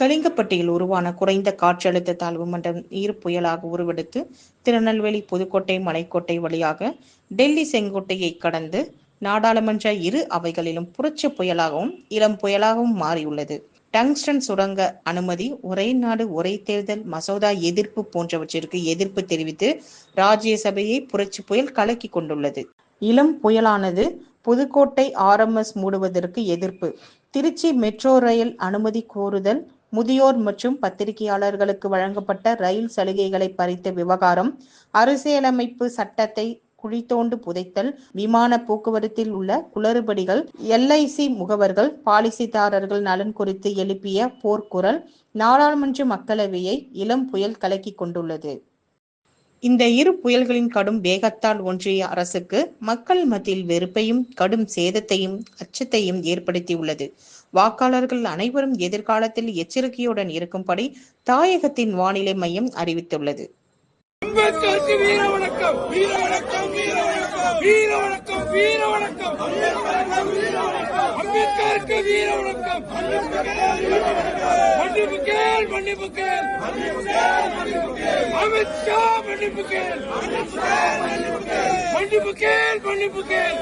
கலிங்கப்பட்டியில் உருவான குறைந்த காற்றழுத்த தாழ்வு மண்டலம் நீர் புயலாக உருவெடுத்து திருநெல்வேலி, புதுக்கோட்டை, மலைக்கோட்டை வழியாக டெல்லி செங்கோட்டையை கடந்து நாடாளுமன்ற இரு அவைகளிலும் புரட்சி புயலாகவும் இளம் புயலாகவும் மாறியுள்ளது. டங்ஸ்டன் சுரங்க அனுமதி, ஒரே நாடு ஒரே தேர்தல் மசோதா எதிர்ப்பு போன்றவற்றிற்கு எதிர்ப்பு தெரிவித்து ராஜ்யசபையை புரட்சி புயல் கலக்கி கொண்டுள்ளது. இளம் புயலானது புதுக்கோட்டை RMS மூடுவதற்கு எதிர்ப்பு, திருச்சி மெட்ரோ ரயில் அனுமதி கோருதல், முதியோர் மற்றும் பத்திரிகையாளர்களுக்கு வழங்கப்பட்ட ரயில் சலுகைகளை பறித்த விவகாரம், அரசியலமைப்பு சட்டத்தை குழித்தோண்டு புதைத்தல், விமான போக்குவரத்தில் உள்ள குளறுபடிகள், LIC முகவர்கள், பாலிசிதாரர்கள் நலன் குறித்து எழுப்பிய போர்க்குரல், நாடாளுமன்ற மக்களவையை இளம் புயல் கலக்கி கொண்டுள்ளது. இந்த இரு புயல்களின் கடும் வேகத்தால் ஒன்றிய அரசுக்கு மக்கள் மத்தியில் வெறுப்பையும் கடும் சேதத்தையும் அச்சத்தையும் ஏற்படுத்தியுள்ளது. வாக்காளர்கள் அனைவரும் எதிர்காலத்தில் எச்சரிக்கையுடன் இருக்கும்படி தாயகத்தின் வானிலை மையம் அறிவித்துள்ளது. அம்பேத்கருக்கு வீர வணக்கம், வீர வணக்கம், வீர வணக்கம், வீர வணக்கம், வீர வணக்கம், அம்பேத்கருக்கு வீர வணக்கம், மன்னிப்பு கேள், மன்னிப்பு கேள், அமித்ஷா மன்னிப்பு கேள், மன்னிப்பு கேள், மன்னிப்பு கேள்.